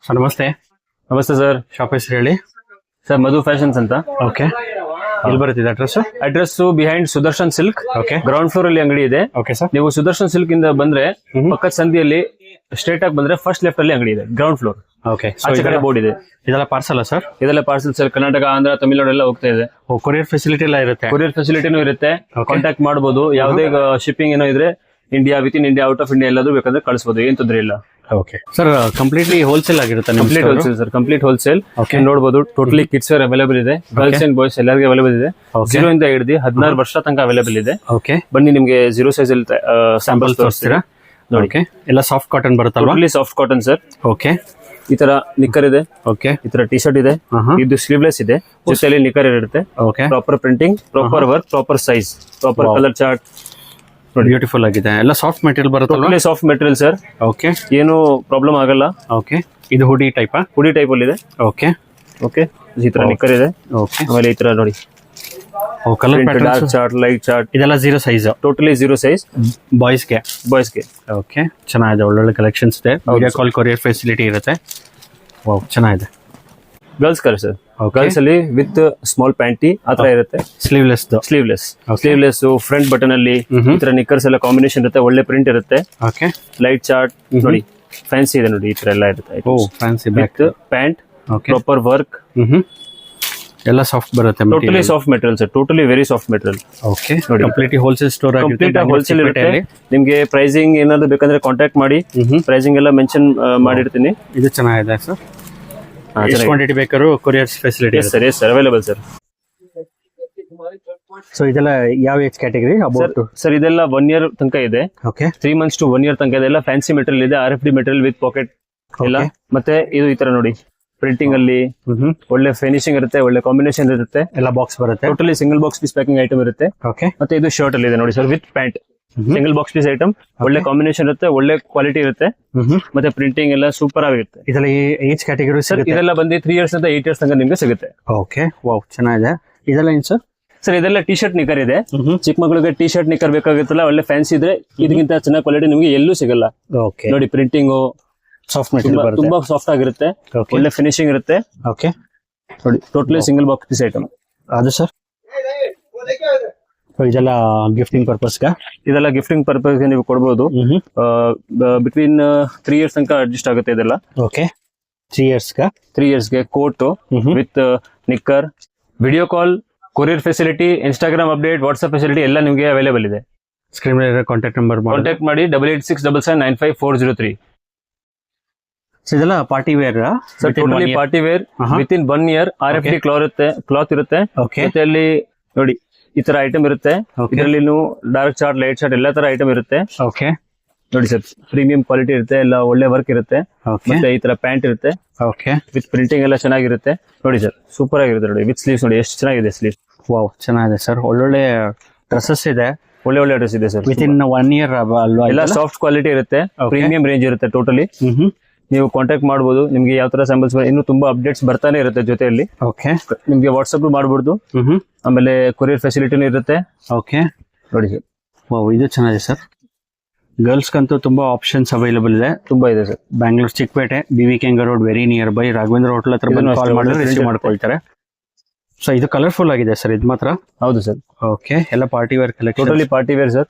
Sir ನಮಸ್ತೆ. ನಮಸ್ತೆ sir. Shop ಹೆಸರು ಹೇಳಿ. ಸರ್ ಮಧು ಫ್ಯಾಷನ್ಸ್ ಅಂತ. ಓಕೆ, ಎಲ್ಲಿ ಬರುತ್ತಿದೆ address? Address behind Sudarshan silk. Okay, ground floor ಅಲ್ಲಿ ಅಂಗಡಿ ಇದೆ. Okay sir. ನೀವು ಸುದರ್ಶನ್ ಸಿಲ್ಕ್ ಇಂದ ಬಂದ್ರೆ ಪಕ್ಕದ ಸಂಧಿಯಲ್ಲಿ ಸ್ಟ್ರೇಟ್ ಆಗಿ ಬಂದ್ರೆ ಫಸ್ಟ್ ಲೆಫ್ಟ್ ಅಲ್ಲಿ ಅಂಗಡಿ ಇದೆ, ಗ್ರೌಂಡ್ ಫ್ಲೋರ್. ಓಕೆ, ಆಚೆ ಕಡೆ ಬೋರ್ಡ್ ಇದೆ. ಇದೆಲ್ಲ ಪಾರ್ಸಲ್ ಸರ್? ಇದೆಲ್ಲ ಪಾರ್ಸಲ್ ಸರ್. ಕರ್ನಾಟಕ, ಆಂಧ್ರ, ತಮಿಳುನಾಡು ಎಲ್ಲ ಹೋಗ್ತಾ ಇದೆ. ಕೊರಿಯರ್ ಫೆಸಿಲಿಟಿ ಎಲ್ಲ ಇರುತ್ತೆ? ಕೊರಿಯರ್ ಫೆಸಿಲಿಟಿನೂ ಇರುತ್ತೆ. ಕಾಂಟ್ಯಾಕ್ಟ್ ಮಾಡಬಹುದು. ಯಾವುದೇ ಶಿಪ್ಪಿಂಗ್ ಏನೋ ಇದ್ರೆ India, with in India, out of India ಎಲ್ಲಾದ್ರೂ ಬೇಕಾದ್ರೆ ಕಳಿಸಬಹುದು. ಏನ್ ತೊಂದ್ರೆ ಇಲ್ಲ. ಓಕೆ ಸರ್, ಕಂಪ್ಲೀಟ್ಲಿ ಹೋಲ್ಸೇಲ್ ಆಗಿರುತ್ತೆ? Complete wholesale sir, complete wholesale. Okay. ನೋಡಬಹುದು. ಟೋಟಲಿ ಕಿಡ್ಸ್ ವೇರ್ ಅವೈಲೇಬಲ್ ಇದೆ. ಗರ್ಲ್ಸ್ ಅಂಡ್ ಬಾಯ್ಸ್ ಎಲ್ಲರಿಗೂ ಅವೈಲೇಬಲ್ ಇದೆ. 0 ಇಂದ ಹಿಡಿದು 16 ವರ್ಷ ತನಕ ಅವೈಲೇಬಲ್ ಇದೆ. ಓಕೆ, ಬನ್ನಿ, ನಿಮ್ಗೆ 0 ಸೈಜ್ ಅಲ್ಲಿ ಸ್ಯಾಂಪಲ್ಸ್ ತೋರಿಸ್ತೀರಾ ನೋಡಿ. ಓಕೆ, ಎಲ್ಲ ಸಾಫ್ಟ್ ಕಾಟನ್ ಬರುತ್ತಲ್ವಾ? Totally soft cotton sir. Okay, ಈ ತರ ನಿಕ್ಕರ್ ಇದೆ. ಓಕೆ, ಈ ತರ ಟಿ ಶರ್ಟ್ ಇದೆ. ಇದು ಸ್ಲೀವ್ಲೆಸ್ ಇದೆ. ಜೊತೆಲಿ ನಿಕ್ಕರ್ ಇರುತ್ತೆ. Okay, proper printing, proper work, proper size, proper colour chart. Beautiful ಆಗಿದೆ. ಎಲ್ಲ ಸಾಫ್ಟ್ ಮೆಟೀರಿಯಲ್ ಬರುತ್ತಲ್ವಾ? Totally soft material sir. Okay, ಏನು ಪ್ರಾಬ್ಲಮ್ ಆಗಲ್ಲ. ಓಕೆ, ಇದು ಹುಡಿ ಟೈಪ್? ಹುಡಿ ಟೈಪ್ ಅಲ್ಲಿ ಇದೆ. ಓಕೆ, ಓಕೆ, ಈ ತರ ನಿಕ್ಕರ್ ಇದೆ. ಓಕೆ, ಆಮೇಲೆ ಈ ತರ ನೋಡಿ, colour dark chart, light chart. ಇದೆಲ್ಲ 0 ಸೈಜ್? ಟೋಟಲಿ 0 ಸೈಜ್ ಬಾಯ್ಸ್ಗೆ. ಬಾಯ್ಸ್ಗೆ. ಓಕೆ, ಚೆನ್ನಾಗಿದೆ. ಒಳ್ಳೊಳ್ಳೆ ಕಲೆಕ್ಷನ್ಸ್ ಇದೆ. ವಿಡಿಯೋ ಕಾಲ್ ಕೊರಿಯರ್ ಫೆಸಿಲಿಟಿ ಇರುತ್ತೆ. ವಾವ್, ಚೆನ್ನಾಗಿದೆ. Girls colour sir. ಗರ್ಲ್ಸ್ ಅಲ್ಲಿ ವಿತ್ ಸ್ಮಾಲ್ ಪ್ಯಾಂಟಿ ಆತರ ಇರುತ್ತೆ. Sleeveless? Sleeveless. Sleeveless front button ಅಲ್ಲಿ ಈ ತರ ನಿಕ್ಕರ್ಸ್ ಎಲ್ಲ ಕಾಂಬಿನೇಷನ್ ಇರುತ್ತೆ. ಒಳ್ಳೆ ಪ್ರಿಂಟ್ ಇರುತ್ತೆ. ಓಕೆ, ಲೈಟ್ ಚಾರ್ಟ್ ನೋಡಿ, ಫ್ಯಾನ್ಸಿ ಇದೆ ನೋಡಿ. ಈ ತರ ಎಲ್ಲ ಇರುತ್ತೆ. Oh, fancy back, pant, okay, proper work. ಎಲ್ಲ ಸಾಫ್ಟ್ ಬರುತ್ತೆ. Totally soft material sir. Totally very soft material. Okay, completely wholesale store complete wholesale ಇರುತ್ತೆ. ನಿಮ್ಗೆ ಪ್ರೈಸಿಂಗ್ ಏನಾದ್ರು ಬೇಕಂದ್ರೆ ಕಾಂಟ್ಯಾಕ್ಟ್ ಮಾಡಿ. ಪ್ರೈಸಿಂಗ್ ಎಲ್ಲ ಮೆನ್ಷನ್ ಮಾಡಿರ್ತೀನಿ. ಇದು ಚೆನ್ನಾಗಿದೆ ಸರ್. ಎಷ್ಟು ಕ್ವಾಂಟಿಟಿ ಬೇಕಾದ್ರೂ courier facility? Sir, yes sir, available sir. So ಇದೆಲ್ಲ ಯಾವ ಏಜ್ ಕ್ಯಾಟಗರಿ? ಅಬೌಟ್ ಸರ್ ಇದೆಲ್ಲ 1 year ತನಕ ಇದೆ. ಓಕೆ, 3 months to 1 year ತನಕ ಇದೆ. ಎಲ್ಲ ಫ್ಯಾನ್ಸಿ ಮೆಟೀರಿಯಲ್ ಇದೆ. RFD ಮೆಟೀರಿಯಲ್ ವಿತ್ ಪಾಕೆಟ್ ಎಲ್ಲ. ಮತ್ತೆ ಇದು ಈ ತರ ನೋಡಿ, ಪ್ರಿಂಟಿಂಗ್ ಅಲ್ಲಿ ಒಳ್ಳೆ ಫಿನಿಶಿಂಗ್ ಇರುತ್ತೆ. ಒಳ್ಳೆ ಕಾಂಬಿನೇಷನ್ ಇರುತ್ತೆ. ಎಲ್ಲ ಬಾಕ್ಸ್ ಬರುತ್ತೆ. Totally single box piece packing item ಇರುತ್ತೆ. ಓಕೆ, ಮತ್ತೆ ಇದು ಶರ್ಟ್ ಅಲ್ಲಿ ಇದೆ ನೋಡಿ sir, with pant. Single box piece item. ಒಳ್ಳೆ ಕಾಂಬಿನೇಷನ್ ಇರುತ್ತೆ. ಒಳ್ಳೆ ಕ್ವಾಲಿಟಿ ಇರುತ್ತೆ. ಮತ್ತೆ ಪ್ರಿಂಟಿಂಗ್ ಎಲ್ಲ ಸೂಪರ್ ಆಗಿರುತ್ತೆ. ಇದೆಲ್ಲ ಏಜ್ ಕ್ಯಾಟಗರಿ ಸರ್? ಇದೆಲ್ಲ ಬಂದು 3 years ಇಂದ 8 years ತನಕ ನಿಮ್ಗೆ ಸಿಗುತ್ತೆ. ಓಕೆ, ವಾವ್, ಚೆನ್ನಾಗಿದೆ. ಇದೆಲ್ಲ ಏನ್ ಸರ್? ಸರ್ ಇದೆಲ್ಲ ಟಿ ಶರ್ಟ್ ನಿಕ್ಕರ್ ಇದೆ. ಚಿಕ್ಕ ಮಗಳಿಗೆ ಟಿ ಶರ್ಟ್ ನಿಕ್ಕರ್ ಬೇಕಾಗುತ್ತಲ್ಲ, ಒಳ್ಳೆ ಫ್ಯಾನ್ಸಿ ಇದ್ರೆ ಇದಕ್ಕಿಂತ ಚೆನ್ನಾಗಿ ಕ್ವಾಲಿಟಿ ನಿಮ್ಗೆ ಎಲ್ಲೂ ಸಿಗಲ್ಲ. ಓಕೆ, ನೋಡಿ, ಪ್ರಿಂಟಿಂಗ್ ಸಾಫ್ಟ್ ಮೆಟೀರಿಯಲ್ ಬರುತ್ತೆ. ತುಂಬಾ ಸಾಫ್ಟ್ ಆಗಿರುತ್ತೆ. ಒಳ್ಳೆ ಫಿನಿಶಿಂಗ್ ಇರುತ್ತೆ. ಓಕೆ, ನೋಡಿ, totally single box piece item. ಅದು ಸರ್ ಇದೆಲ್ಲ ಗಿಫ್ಟಿಂಗ್ ಪರ್ಪಸ್? ಇದೆಲ್ಲ ಗಿಫ್ಟಿಂಗ್ ಪರ್ಪಸ್ ನೀವು ಕೊಡಬಹುದು. ಬಿಟ್ವೀನ್ 3 years ತನಕ ಅಡ್ಜಸ್ಟ್ ಆಗುತ್ತೆ ಇದೆಲ್ಲ. ಓಕೆ, 3 years 3 years ಗೆ coat with knicker, video call, courier facility, Instagram update, WhatsApp facility ಎಲ್ಲ ನಿಮಗೆ ಅವೈಲೇಬಲ್ ಇದೆ. ಸ್ಕ್ರೀನ್ ಮೇಲೆ ಕಾಂಟ್ಯಾಕ್ಟ್ ನಂಬರ್ ಕಾಂಟ್ಯಾಕ್ಟ್ ಮಾಡಿ 8867795403. ಇದೆಲ್ಲ party wear? Totally party wear with in 1 year. RFD cloth ಇರುತ್ತೆ. ಮತ್ತೆ ಅಲ್ಲಿ ನೋಡಿ ಈ ತರ ಐಟಮ್ ಇರುತ್ತೆ. ಇದರಲ್ಲಿ ಡಾರ್ಕ್ ಚಾರ್ಟ್, ಲೈಟ್ ಚಾರ್ಟ್ ಎಲ್ಲ ತರ ಐಟಮ್ ಇರುತ್ತೆ. ಓಕೆ, ನೋಡಿ ಸರ್, ಪ್ರೀಮಿಯಂ ಕ್ವಾಲಿಟಿ ಇರುತ್ತೆ. ಎಲ್ಲ ಒಳ್ಳೆ ವರ್ಕ್ ಇರುತ್ತೆ. ಮತ್ತೆ ಈ ತರ ಪ್ಯಾಂಟ್ ಇರುತ್ತೆ. ಓಕೆ, ವಿತ್ ಪ್ರಿಂಟಿಂಗ್ ಎಲ್ಲ ಚೆನ್ನಾಗಿರುತ್ತೆ. ನೋಡಿ ಸರ್, ಸೂಪರ್ ಆಗಿರುತ್ತೆ. ನೋಡಿ, ವಿತ್ ಸ್ಲೀವ್ಸ್ ನೋಡಿ ಎಷ್ಟು ಚೆನ್ನಾಗಿದೆ ಸ್ಲೀವ್. ವಾವ್, ಚೆನ್ನಾಗಿದೆ ಸರ್. ಒಳ್ಳೊಳ್ಳೆ ಡ್ರೆಸ್ಸಸ್ ಇದೆ. ಒಳ್ಳೆ ಡ್ರೆಸ್ ಇದೆ ಸರ್. ವಿತ್ ಇನ್ 1 year ಅಲ್ವಾ? ಎಲ್ಲ ಸಾಫ್ಟ್ ಕ್ವಾಲಿಟಿ ಇರುತ್ತೆ. ಪ್ರೀಮಿಯಂ ರೇಂಜ್ ಇರುತ್ತೆ. ಟೋಟಲಿ ನೀವು ಕಾಂಟ್ಯಾಕ್ಟ್ ಮಾಡಬಹುದು. ನಿಮ್ಗೆ ಯಾವ ತರ ಸ್ಯಾಂಪಲ್ಸ್ ಇನ್ನು ತುಂಬಾ ಅಪ್ಡೇಟ್ಸ್ ಬರ್ತಾನೆ ಇರುತ್ತೆ ಜೊತೆಯಲ್ಲಿ. ಓಕೆ, ನಿಮ್ಗೆ ವಾಟ್ಸ್ಆಪ್ ಮಾಡಬಹುದು. ಆಮೇಲೆ ಕೊರಿಯರ್ ಫೆಸಿಲಿಟಿನೂ ಇರುತ್ತೆ. ಓಕೆ, ನೋಡಿ ಸರ್, ವಾವ್, ಇದು ಚೆನ್ನಾಗಿದೆ ಸರ್. ಗರ್ಲ್ಸ್ಗಂತೂ ತುಂಬಾ ಆಪ್ಷನ್ಸ್ ಅವೈಲೇಬಲ್ ಇದೆ. ತುಂಬಾ ಇದೆ sir. Bangalore Chikkapete, BVK road, very near by. Raghavendra hotel ಹತ್ರ ಬಂದು ಕಾಲ್ ಮಾಡಿದ್ರೆ ರಿಸೀವ್ ಮಾಡ್ಕೊಳ್ತಾರೆ. ಸೊ ಇದು ಕಲರ್ಫುಲ್ ಆಗಿದೆ ಸರ್. ಇದು ಮಾತ್ರ? ಹೌದು ಸರ್. ಓಕೆ, ಎಲ್ಲ party wear collection. Totally party wear sir.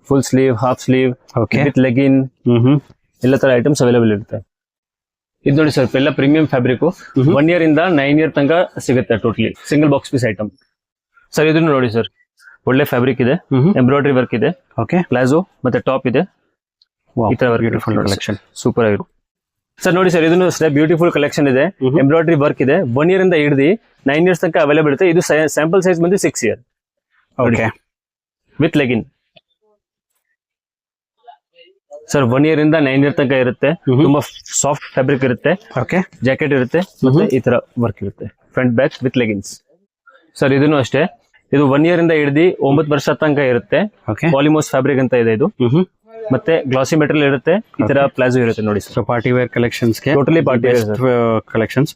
Full sleeve, half sleeve, with leggin, ಎಲ್ಲ ತರ ಐಟಮ್ಸ್ ಅವೈಲೇಬಲ್ ಇರುತ್ತೆ. ಇದು ನೋಡಿ ಸರ್, ಎಲ್ಲ ಪ್ರೀಮಿಯಂ ಫ್ಯಾಬ್ರಿಕ್. 1 year ಇಂದ 9 year ತನಕ ಸಿಗುತ್ತೆ. Totally single box piece item sir. ಇದನ್ನು ನೋಡಿ ಸರ್, ಒಳ್ಳೆ ಫ್ಯಾಬ್ರಿಕ್ ಇದೆ. ಎಂಬ್ರಾಯ್ಡ್ರಿ ವರ್ಕ್ ಇದೆ. ಓಕೆ, ಪ್ಲಾಜೋ ಮತ್ತೆ ಟಾಪ್ ಇದೆ. ಈ ತರ ಬ್ಯೂಟಿಫುಲ್ ಕಲೆಕ್ಷನ್, ಸೂಪರ್ ಆಗಿರುತ್ತೆ ಸರ್. ನೋಡಿ ಸರ್, ಇದನ್ನು ಬ್ಯೂಟಿಫುಲ್ ಕಲೆಕ್ಷನ್ ಇದೆ. ಎಂಬ್ರಾಯ್ಡ್ರಿ ವರ್ಕ್ ಇದೆ. 1 year ಇಂದ ಹಿಡಿದು 9 years ತನಕ ಅವೈಲೇಬಲ್ ಇರುತ್ತೆ. ಇದು ಸ್ಯಾಂಪಲ್ ಸೈಜ್ ಬಂದು 6 year. Okay, with legging sir. 1 year ಇಂದ 9 year ತನಕ ಇರುತ್ತೆ. ತುಂಬಾ ಸಾಫ್ಟ್ ಫ್ಯಾಬ್ರಿಕ್ ಇರುತ್ತೆ. ಓಕೆ, ಜಾಕೆಟ್ ಇರುತ್ತೆ. ಮತ್ತೆ ಈ ತರ ವರ್ಕ್ ಇರುತ್ತೆ. Front back with leggings sir. ಇದನ್ನು ಅಷ್ಟೇ. ಇದು 1 year ಇಂದ ಹಿಡಿದು 9 ವರ್ಷ ತನಕ ಇರುತ್ತೆ. ಪಾಲಿಮೋಸ್ ಫ್ಯಾಬ್ರಿಕ್ ಅಂತ ಇದೆ ಇದು. ಮತ್ತೆ ಗ್ಲಾಸಿ ಮೆಟೀರಿಯಲ್ ಇರುತ್ತೆ. ಈ ತರ ಪ್ಲಾಜೋ ಇರುತ್ತೆ ನೋಡಿ sir. Party wear collections totally party wear collections.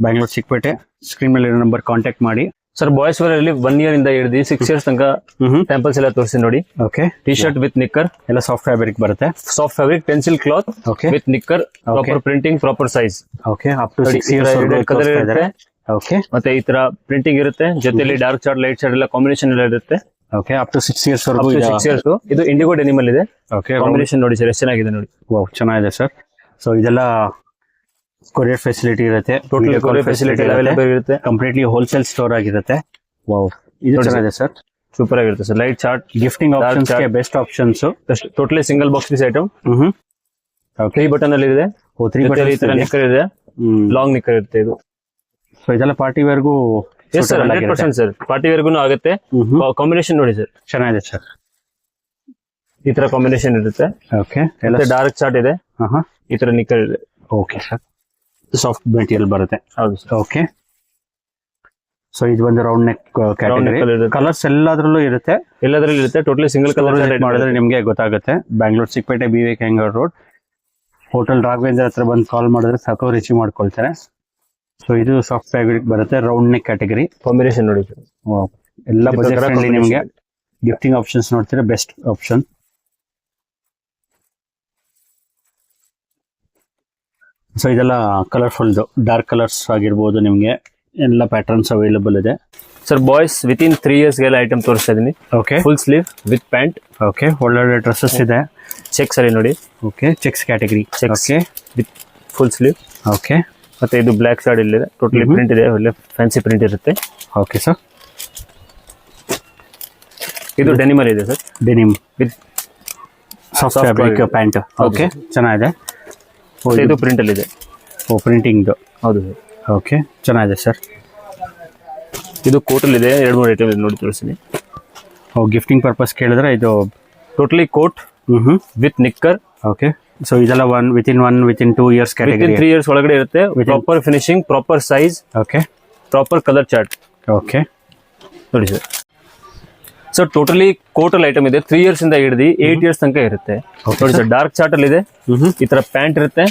Bangalore Chikkapete. Screen ಮೇಲೆ ನಂಬರ್ ಕಾಂಟ್ಯಾಕ್ಟ್ ಮಾಡಿ. ಸರ್ ಬಾಯ್ಸ್ ವೇರ್ ಅಲ್ಲಿ 1 year ಇಂದ ಹಿಡಿದು 6 years ತನಕ ಟೆಂಪಲ್ಸ್ ಎಲ್ಲ ತೋರಿಸಿ ನೋಡಿ. Okay, T shirt with knicker, ಎಲ್ಲ ಸಾಫ್ಟ್ ಫ್ಯಾಬ್ರಿಕ್ ಬರುತ್ತೆ. Soft fabric, pencil cloth okay with knicker, proper printing, proper size. Okay, up to 6 years colour ಇರುತ್ತೆ. ಓಕೆ, ಮತ್ತೆ ಈ ತರ ಪ್ರಿಂಟಿಂಗ್ ಇರುತ್ತೆ, ಜೊತೆಲಿ ಡಾರ್ಕ್ ಚಾರ್ಟ್, ಲೈಟ್ ಚಾರ್ಟ್ ಎಲ್ಲ ಕಾಂಬಿನೇಷನ್ ಎಲ್ಲ ಇರುತ್ತೆ. ಓಕೆ, ಅಪ್ ಟು 6 years ವರೆಗೂ 6 years. ಇದು ಇಂಡಿಗೋ ಡೆನಿಮ್ ಅಲ್ಲಿ ಇದೆ. ಓಕೆ, ಕಾಂಬಿನೇಷನ್ ನೋಡಿ ಸರ್, ಎಷ್ಟು ಚೆನ್ನಾಗಿದೆ ನೋಡಿ. ವಾವ್, ಚೆನ್ನಾಗಿದೆ ಸರ್. ಸೊ ಇದೆಲ್ಲ ಕೊರಿಯರ್ ಫೆಸಿಲಿಟಿ ಇರುತ್ತೆ, ಟೋಟಲ್ ಕೊರಿಯರ್ ಫೆಸಿಲಿಟಿ ಅವೈಲೇಬಲ್ ಇರುತ್ತೆ. ಕಂಪ್ಲೀಟ್ಲಿ ಹೋಲ್ಸೇಲ್ ಸ್ಟೋರ್ ಆಗಿರುತ್ತೆ. ವಾವ್, ಇದು ಚೆನ್ನಾಗಿದೆ ಸರ್, ಸೂಪರ್ ಆಗಿರುತ್ತೆ sir. Light chart, gifting options ಗೆ best options. Totally single box piece item. Okay, 3 button ಅಲ್ಲಿ ಇದೆ. 3 ಬಟನ್ ಈ ತರ ನಿಕ್ಕರ್ ಇದೆ, ಲಾಂಗ್ ನಿಕ್ಕರ್ ಇರುತ್ತೆ ಇದು. ಸೊ ಇದೆಲ್ಲ ಪಾರ್ಟಿ ವೇರ್ಗೂ ಎಸ್ ಸರ್, 100% ಸರ್. ಪಾರ್ಟಿ ವೇರ್ಗೂ ಆಗುತ್ತೆ. ಕಾಂಬಿನೇಷನ್ ನೋಡಿ ಸರ್, ಚೆನ್ನಾಗಿದೆ ಸರ್. ಈ ತರ ಕಾಂಬಿನೇಷನ್ ಇರುತ್ತೆ. ಓಕೆ, ಎಲ್ಲ ಡಾರ್ಕ್ ಚಾರ್ಟ್ ಇದೆ. ಈ ತರ ನಿಕ್ಕರ್ ಇದೆ. ಓಕೆ ಸರ್, ಸಾಫ್ಟ್ ಮೆಟೀರಿಯಲ್ ಬರುತ್ತೆ. ಹೌದು ಸರ್. ಓಕೆ, ಸೊ ಇದು ಒಂದು ರೌಂಡ್ ನೆಕ್ ಕ್ಯಾಟಗರಿ. ಕಲರ್ಸ್ ಎಲ್ಲದರಲ್ಲೂ ಇರುತ್ತೆ, ಎಲ್ಲದರಲ್ಲಿ ಇರುತ್ತೆ. ಟೋಟಲಿ ಸಿಂಗಲ್ ಕಲರ್ ಮಾಡಿದ್ರೆ ನಿಮ್ಗೆ ಗೊತ್ತಾಗುತ್ತೆ. Bangalore Chikkapete BV road, hotel Raghavendra ಹತ್ರ ಬಂದು ಕಾಲ್ ಮಾಡಿದ್ರೆ ಸಾಕು, ರಿಸೀವ್ ಮಾಡ್ಕೊಳ್ತಾರೆ. ಸೊ ಇದು ಸಾಫ್ಟ್ ಫ್ಯಾಬ್ರಿಕ್ ಬರುತ್ತೆ, ರೌಂಡ್ ನೆಕ್ ಕ್ಯಾಟಗರಿ. ಕಾಂಬಿನೇಷನ್ ನೋಡಿ ಸರ್, ಎಲ್ಲ ಬಜೆಟ್ ಫ್ರೆಂಡ್ಲಿ. ನಿಮ್ಗೆ ಗಿಫ್ಟಿಂಗ್ ಆಪ್ಷನ್ಸ್ ನೋಡ್ತೀರಾ, ಬೆಸ್ಟ್ ಆಪ್ಷನ್. ಸೊ ಇದೆಲ್ಲ ಕಲರ್ಫುಲ್ ಡಾರ್ಕ್ ಕಲರ್ಸ್ ಆಗಿರ್ಬೋದು, ನಿಮ್ಗೆ ಎಲ್ಲ ಪ್ಯಾಟರ್ನ್ಸ್ ಅವೈಲೇಬಲ್ ಇದೆ ಸರ್. ಬಾಯ್ಸ್ ವಿತಿನ್ 3 years ಗೆಲ್ಲ ಐಟಮ್ ತೋರಿಸ್ತಾ ಇದೀನಿ. Okay, full sleeve with pant. Okay, ಒಳ್ಳೊಳ್ಳೆ ಡ್ರೆಸ್ಸಸ್ ಇದೆ. ಚೆಕ್ಸ್ ಅಲ್ಲಿ ನೋಡಿ. Okay, cheques category. Okay, with full sleeve. Okay, ಮತ್ತೆ ಇದು ಬ್ಲಾಕ್ ಶಾರ್ಟ್ ಇಲ್ಲಿದೆ. ಟೋಟಲಿ ಪ್ರಿಂಟ್ ಇದೆ, ಒಳ್ಳೆ ಫ್ಯಾನ್ಸಿ ಪ್ರಿಂಟ್ ಇರುತ್ತೆ. ಓಕೆ ಸರ್, ಇದು ಡೆನಿಮ್ ಅಲ್ಲಿ ಇದೆ sir. Denim with soft fabric pant. Okay, ಚೆನ್ನಾಗಿದೆ. ಇದು ಪ್ರಿಂಟ್ ಅಲ್ಲಿ ಇದೆ. ಪ್ರಿಂಟಿಂಗ್. ಹೌದು ಸರ್. ಓಕೆ, ಚೆನ್ನಾಗಿದೆ ಸರ್. ಇದು ಕೋಟ್ ಅಲ್ಲಿ ಇದೆ. 2-3 ಐಟಮ್ ಇದೆ ನೋಡಿ, ತೋರಿಸ್ತೀನಿ. ಗಿಫ್ಟಿಂಗ್ ಪರ್ಪಸ್ ಕೇಳಿದ್ರೆ ಇದು totally coat with knicker. Okay, so ಇದೆಲ್ಲ ವಿತಿನ್ 2 years ಕ್ಯಾಟಗರಿ. 3 years ಒಳಗಡೆ ಇರುತ್ತೆ. Proper finishing, proper size. Okay, proper colour chart. Okay, ನೋಡಿ ಸರ್. ಸೊ ಟೋಟಲಿ ಕೋಟಲ್ ಐಟಮ್ ಇದೆ. 3 years ಇಂದ ಹಿಡಿದು 8 years ತನಕ ಇರುತ್ತೆ. ನೋಡಿ ಸರ್, ಡಾರ್ಕ್ ಚಾರ್ಟ್ ಅಲ್ಲಿ ಇದೆ. ಈ ತರ ಪ್ಯಾಂಟ್ ಇರುತ್ತೆ.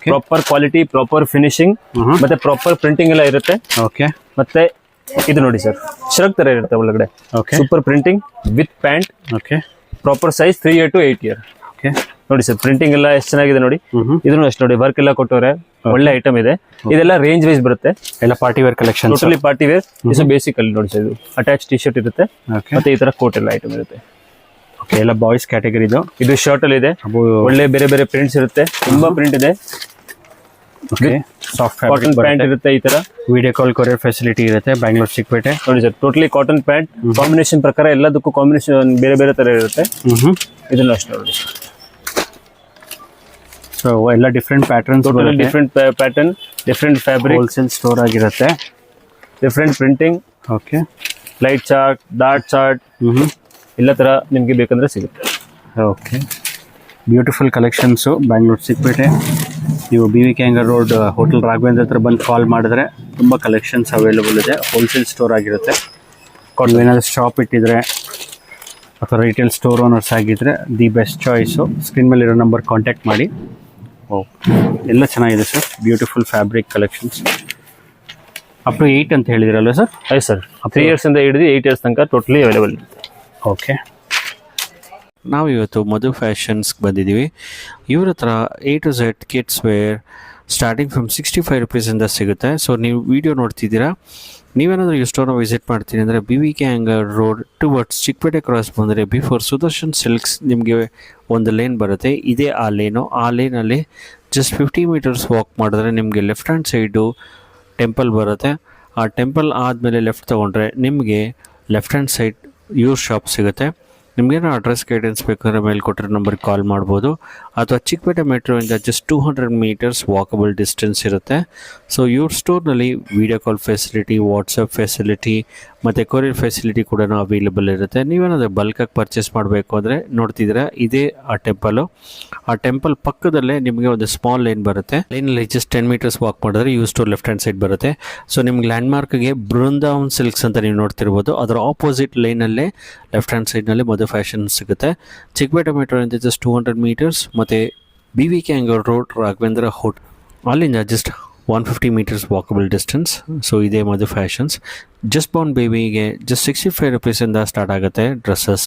ಪ್ರಾಪರ್ ಕ್ವಾಲಿಟಿ, ಪ್ರಾಪರ್ ಫಿನಿಶಿಂಗ್, ಮತ್ತೆ ಪ್ರಾಪರ್ ಪ್ರಿಂಟಿಂಗ್ ಎಲ್ಲ ಇರುತ್ತೆ. ಓಕೆ, ಮತ್ತೆ ಇದು ನೋಡಿ ಸರ್, ಶ್ರಗ್ ತರ ಇರುತ್ತೆ ಒಳಗಡೆ. Super printing with pant. Okay, proper size 3 year to 8 year. Okay, ನೋಡಿ ಸರ್, ಪ್ರಿಂಟಿಂಗ್ ಎಲ್ಲ ಎಷ್ಟು ಚೆನ್ನಾಗಿದೆ ನೋಡಿ. ಇದನ್ನು ಅಷ್ಟು ನೋಡಿ, ವರ್ಕ್ ಎಲ್ಲ ಕೊಟ್ಟವ್ರೆ. ಒಳ್ಳೆ ಐಟಮ್ ಇದೆ. ಇದೆಲ್ಲ ರೇಂಜ್ ವೈಸ್ ಬರುತ್ತೆ. ಎಲ್ಲ party wear collection. Totally party wear. ಇದು ಬೇಸಿಕ್ ಅಲ್ಲಿ ನೋಡಿ ಸರ್, ಇದು ಅಟ್ಯಾಚ್ ಟಿ ಶರ್ಟ್ ಇರುತ್ತೆ. ಮತ್ತೆ ಈ ತರ ಕೋಟ್ ಎಲ್ಲ ಐಟಮ್ ಇರುತ್ತೆ. ಓಕೆ, ಎಲ್ಲ ಬಾಯ್ಸ್ ಕ್ಯಾಟಗರಿ. ಇದು ಶರ್ಟ್ ಅಲ್ಲಿ ಇದೆ. ಒಳ್ಳೆ ಬೇರೆ ಬೇರೆ ಪ್ರಿಂಟ್ಸ್ ಇರುತ್ತೆ. ತುಂಬಾ ಪ್ರಿಂಟ್ ಇದೆ. ಸಾಫ್ಟ್ ಕಾಟನ್ ಪ್ಯಾಂಟ್ ಇರುತ್ತೆ. ಈ ತರ ವಿಡಿಯೋ ಕಾಲ್ ಕೊರಿಯರ್ ಫೆಸಿಲಿಟಿ ಇರುತ್ತೆ. ಬ್ಯಾಂಗ್ಳೂರ್ ಚಿಕ್ಕಪೇಟೆ. ನೋಡಿ sir, totally cotton pant. Combination ಪ್ರಕಾರ ಎಲ್ಲದಕ್ಕೂ ಕಾಂಬಿನೇಷನ್ ಬೇರೆ ಬೇರೆ ತರ ಇರುತ್ತೆ. ಇದನ್ನು ಅಷ್ಟೇ ನೋಡಿ. ಸೊ ಎಲ್ಲ different patterns, different pattern, different fabric. Wholesale store ಆಗಿರುತ್ತೆ. Different printing. Okay, light chart, dark chart, ಎಲ್ಲ ತರ ನಿಮ್ಗೆ ಬೇಕಂದ್ರೆ ಸಿಗುತ್ತೆ. Okay, beautiful collections. Bangalore Chickpet, ನೀವು BV ರೋಡ್ ಹೋಟೆಲ್ ರಾಘವೇಂದ್ರ ಹತ್ರ ಬಂದು ಕಾಲ್ ಮಾಡಿದ್ರೆ ತುಂಬ ಕಲೆಕ್ಷನ್ಸ್ ಅವೈಲೇಬಲ್ ಇದೆ. ಹೋಲ್ಸೇಲ್ ಸ್ಟೋರ್ ಆಗಿರುತ್ತೆ. ಏನಾದರೂ ಶಾಪ್ ಇಟ್ಟಿದ್ರೆ ಅಥವಾ ರಿಟೇಲ್ ಸ್ಟೋರ್ ಓನರ್ಸ್ ಆಗಿದ್ರೆ ದಿ ಬೆಸ್ಟ್ ಚಾಯ್ಸು. ಸ್ಕ್ರೀನ್ ಮೇಲೆ ಇರೋ ನಂಬರ್ ಕಾಂಟ್ಯಾಕ್ಟ್ ಮಾಡಿ. ಎಲ್ಲ ಚೆನ್ನಾಗಿದೆ sir, beautiful fabric collections. Up to 8 ಅಂತ ಹೇಳಿದಿರಲ್ಲ ಸರ್? ಆಯ್ತು ಸರ್, 3 years ಇಂದ ಹಿಡಿದು 8 years ತನಕ ಟೋಟಲಿ ಅವೈಲೇಬಲ್ ಇರುತ್ತೆ. ಓಕೆ, ನಾವು ಇವತ್ತು ಮಧು ಫ್ಯಾಷನ್ಸ್ಗೆ ಬಂದಿದ್ದೀವಿ. ಇವ್ರ ಹತ್ರ A to Z kids wear starting from 65 rupees ಸಿಗುತ್ತೆ. ಸೊ ನೀವು ವಿಡಿಯೋ ನೋಡ್ತಿದ್ದೀರಾ. ನೀವೇನಾದರೂ ಈ ಸ್ಟೋರ್ನ ವಿಸಿಟ್ ಮಾಡ್ತೀನಿ ಅಂದರೆ BV road towards Chikkapete cross ಬಂದರೆ ಬಿಫೋರ್ ಸುದರ್ಶನ್ ಸಿಲ್ಕ್ಸ್ ನಿಮಗೆ ಒಂದು ಲೇನ್ ಬರುತ್ತೆ. ಇದೇ ಆ ಲೇನು. ಆ ಲೇನಲ್ಲಿ ಜಸ್ಟ್ 50 meters ವಾಕ್ ಮಾಡಿದ್ರೆ ನಿಮಗೆ ಲೆಫ್ಟ್ ಹ್ಯಾಂಡ್ ಸೈಡು ಟೆಂಪಲ್ ಬರುತ್ತೆ. ಆ ಟೆಂಪಲ್ ಆದಮೇಲೆ ಲೆಫ್ಟ್ ತೊಗೊಂಡ್ರೆ ನಿಮಗೆ left hand side your shop ಸಿಗುತ್ತೆ. ನಿಮಗೇನೋ ಅಡ್ರೆಸ್ ಗೈಡೆನ್ಸ್ ಬೇಕಾದ್ರೆ ಮೇಲೆ ಕೊಟ್ಟಿರೋ ನಂಬರ್ಗೆ ಕಾಲ್ ಮಾಡ್ಬೋದು. ಅಥವಾ ಚಿಕ್ಕಪೇಟೆ ಮೆಟ್ರೋಯಿಂದ ಜಸ್ಟ್ 200 meters ವಾಕಬಲ್ ಡಿಸ್ಟೆನ್ಸ್ ಇರುತ್ತೆ. ಸೊ ಇವ್ರ ಸ್ಟೋರ್ನಲ್ಲಿ video call facility, WhatsApp facility ಮತ್ತು ಕೊರಿಯರ್ ಫೆಸಿಲಿಟಿ ಕೂಡ ಅವೈಲೇಬಲ್ ಇರುತ್ತೆ. ನೀವೇನಾದರೂ ಬಲ್ಕಾಗಿ ಪರ್ಚೇಸ್ ಮಾಡಬೇಕು ಅಂದರೆ ನೋಡ್ತಿದ್ದೀರಾ, ಇದೇ ಆ ಟೆಂಪಲು. ಆ ಟೆಂಪಲ್ ಪಕ್ಕದಲ್ಲೇ ನಿಮಗೆ ಒಂದು ಸ್ಮಾಲ್ ಲೈನ್ ಬರುತ್ತೆ. ಲೈನಲ್ಲಿ ಜಸ್ಟ್ 10 meters ವಾಕ್ ಮಾಡಿದ್ರೆ you store left hand side ಬರುತ್ತೆ. ಸೊ ನಿಮ್ಗೆ ಲ್ಯಾಂಡ್ಮಾರ್ಕ್ಗೆ ಬೃಂದಾವನ್ ಸಿಲ್ಕ್ಸ್ ಅಂತ ನೀವು ನೋಡ್ತಿರ್ಬೋದು. ಅದರ ಆಪೋಸಿಟ್ ಲೈನಲ್ಲೇ ಲೆಫ್ಟ್ ಹ್ಯಾಂಡ್ ಸೈಡ್ನಲ್ಲಿ ಮಧು ಫ್ಯಾಷನ್ ಸಿಗುತ್ತೆ. ಚಿಕ್ಕಪೇಟೆ ಮೆಟ್ರೋಯಿಂದ ಜಸ್ಟ್ 200 meters ಮತ್ತು BV ರೋಡ್ ರಾಘವೇಂದ್ರ ಹೋಟೆಲ್ ಅಲ್ಲಿಂದ just 150 meters walkable distance. So ಇದೇ ಮಧು ಫ್ಯಾಷನ್ಸ್. ಜಸ್ಟ್ ಬಾರ್ನ್ ಬೇಬಿಗೆ ಜಸ್ಟ್ 65 ರುಪೀಸಿಂದ ಸ್ಟಾರ್ಟ್ ಆಗುತ್ತೆ ಡ್ರೆಸ್ಸಸ್.